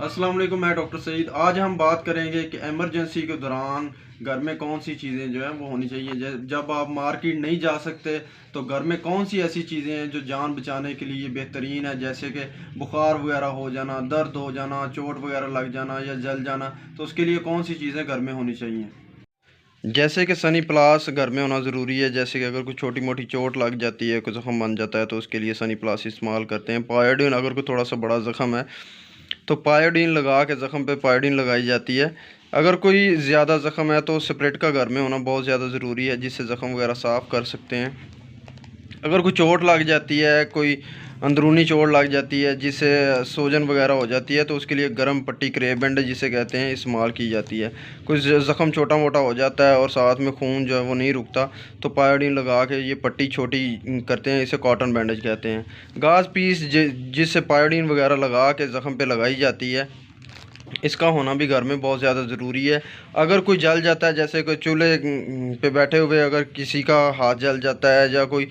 अस्सलाम वालेकुम, मैं डॉक्टर सईद। आज हम बात करेंगे कि इमरजेंसी के दौरान घर में कौन सी चीज़ें जो हैं वो होनी चाहिए। जब आप मार्केट नहीं जा सकते तो घर में कौन सी ऐसी चीज़ें हैं जो जान बचाने के लिए बेहतरीन है, जैसे कि बुखार वगैरह हो जाना, दर्द हो जाना, चोट वगैरह लग जाना या जल जाना, तो उसके लिए कौन सी चीज़ें घर में होनी चाहिए। जैसे कि सनी प्लास घर में होना ज़रूरी है। जैसे कि अगर कोई छोटी मोटी चोट लग जाती है, कोई ज़ख्म बन जाता है, तो उसके लिए सनी प्लास इस्तेमाल करते हैं। पायोडीन, अगर कोई थोड़ा सा बड़ा ज़ख्म है तो पायोडीन लगा के ज़ख़म पे पायोडीन लगाई जाती है। अगर कोई ज़्यादा ज़ख़म है तो स्प्रेट का घर में होना बहुत ज़्यादा ज़रूरी है, जिससे ज़ख़म वगैरह साफ़ कर सकते हैं। अगर कोई चोट लग जाती है, कोई अंदरूनी चोट लग जाती है जिससे सूजन वगैरह हो जाती है, तो उसके लिए गर्म पट्टी, क्रेप बैंड जिसे कहते हैं, इस्तेमाल की जाती है। कोई ज़ख़म छोटा मोटा हो जाता है और साथ में खून जो है वो नहीं रुकता, तो पायोडीन लगा के ये पट्टी छोटी करते हैं, इसे कॉटन बैंडेज कहते हैं। गाज पीस जिससे पायोडीन वगैरह लगा के ज़ख़म पे लगाई जाती है, इसका होना भी घर में बहुत ज़्यादा ज़रूरी है। अगर कोई जल जाता है, जैसे कोई चूल्हे पे बैठे हुए अगर किसी का हाथ जल जाता है, या कोई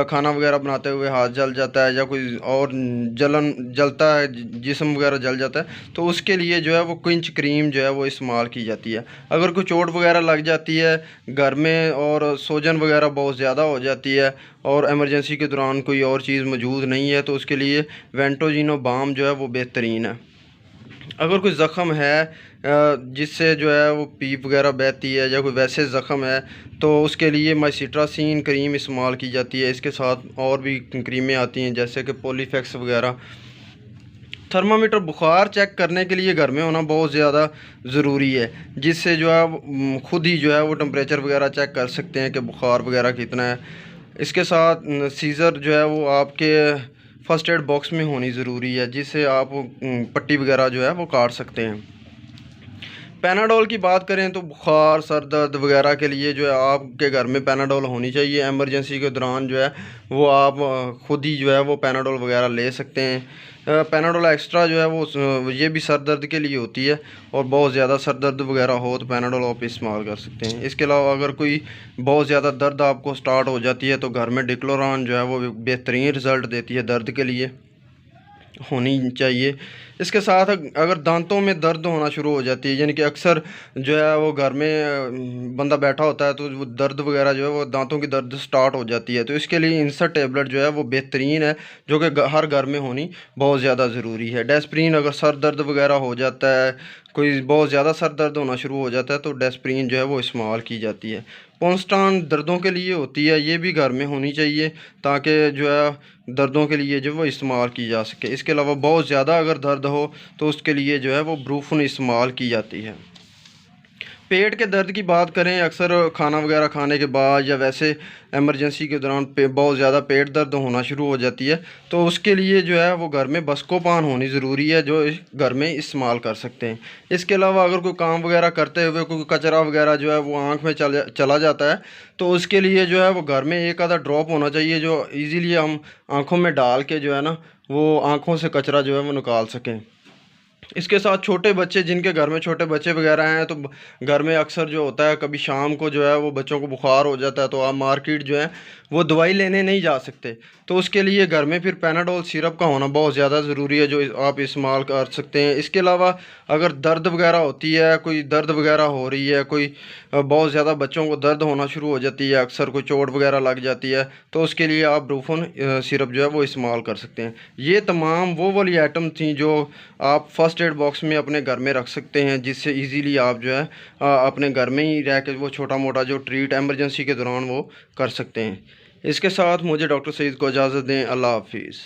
खाना वगैरह बनाते हुए हाथ जल जाता है, या कोई और जलता है, जिस्म वगैरह जल जाता है, तो उसके लिए जो है वो क्विंच क्रीम जो है वो इस्तेमाल की जाती है। अगर कोई चोट वगैरह लग जाती है घर में और सूजन वगैरह बहुत ज़्यादा हो जाती है और इमरजेंसी के दौरान कोई और चीज़ मौजूद नहीं है, तो उसके लिए वेंटोजिनो बाम जो है वो बेहतरीन है। अगर कोई ज़ख़म है जिससे जो है वो पीप वगैरह बहती है, या कोई वैसे ज़ख़म है, तो उसके लिए माइसिट्रासिन क्रीम इस्तेमाल की जाती है। इसके साथ और भी क्रीमें आती हैं, जैसे कि पोलीफेक्स वगैरह। थर्मामीटर बुखार चेक करने के लिए घर में होना बहुत ज़्यादा ज़रूरी है, जिससे जो है ख़ुद ही जो है वो टेम्परेचर वगैरह चेक कर सकते हैं कि बुखार वगैरह कितना है। इसके साथ सीज़र जो है वो आपके फ़र्स्ट एड बॉक्स में होनी ज़रूरी है, जिससे आप पट्टी वगैरह जो है वो काट सकते हैं। पैनाडोल की बात करें तो बुखार, सर दर्द वगैरह के लिए जो है आपके घर में पैनाडोल होनी चाहिए। इमरजेंसी के दौरान जो है वो आप ख़ुद ही जो है वो पैनाडोल वगैरह ले सकते हैं। पैनाडोल एक्स्ट्रा जो है वो ये भी सर दर्द के लिए होती है, और बहुत ज़्यादा सर दर्द वगैरह हो तो पैनाडोल आप इस्तेमाल कर सकते हैं। इसके अलावा अगर कोई बहुत ज़्यादा दर्द आपको स्टार्ट हो जाती है, तो घर में डिक्लोरान जो है वो बेहतरीन रिज़ल्ट देती है, दर्द के लिए होनी चाहिए। इसके साथ अगर दांतों में दर्द होना शुरू हो जाती है, यानी कि अक्सर जो है वो घर में बंदा बैठा होता है तो वो दर्द वगैरह जो है वो दांतों की दर्द स्टार्ट हो जाती है, तो इसके लिए इंसर्ट टेबलेट जो है वो बेहतरीन है, जो कि हर घर में होनी बहुत ज़्यादा ज़रूरी है। डेस्प्रीन, अगर सर दर्द वगैरह हो जाता है, कोई बहुत ज़्यादा सर दर्द होना शुरू हो जाता है, तो डेस्प्रीन जो है वो इस्तेमाल की जाती है। पोंस्टान दर्दों के लिए होती है, ये भी घर में होनी चाहिए, ताकि जो है दर्दों के लिए जो वो इस्तेमाल की जा सके। इसके अलावा बहुत ज़्यादा अगर दर्द हो तो उसके लिए जो है वो ब्रूफन इस्तेमाल की जाती है। पेट के दर्द की बात करें, अक्सर खाना वगैरह खाने के बाद या वैसे इमरजेंसी के दौरान बहुत ज़्यादा पेट दर्द होना शुरू हो जाती है, तो उसके लिए जो है वो घर में बस्कोपान होनी ज़रूरी है, जो घर में इस्तेमाल कर सकते हैं। इसके अलावा अगर कोई काम वगैरह करते हुए कोई कचरा वगैरह जो है वो आँख में चला जाता है, तो उसके लिए जो है वो घर में एक आधा ड्रॉप होना चाहिए, जो ईज़िली हम आँखों में डाल के जो है ना वो आँखों से कचरा जो है वो निकाल सकें। इसके साथ छोटे बच्चे, जिनके घर में छोटे बच्चे वगैरह हैं, तो घर में अक्सर जो होता है कभी शाम को जो है वो बच्चों को बुखार हो जाता है, तो आप मार्केट जो है वो दवाई लेने नहीं जा सकते, तो उसके लिए घर में फिर पैनाडोल सिरप का होना बहुत ज़्यादा ज़रूरी है, जो आप इस्तेमाल कर सकते हैं। इसके अलावा अगर दर्द वगैरह होती है, कोई दर्द वगैरह हो रही है, कोई बहुत ज़्यादा बच्चों को दर्द होना शुरू हो जाती है, अक्सर कोई चोट वगैरह लग जाती है, तो उसके लिए आप ब्रूफन सिरप जो है वो इस्तेमाल कर सकते हैं। ये तमाम वो वाली आइटम थी जो आप फर्स्ट एड बॉक्स में अपने घर में रख सकते हैं, जिससे इजीली आप जो है अपने घर में ही रह के वो छोटा मोटा जो ट्रीट एमरजेंसी के दौरान वो कर सकते हैं। इसके साथ मुझे डॉक्टर सईद को इजाज़त दें। अल्लाह हाफिज़।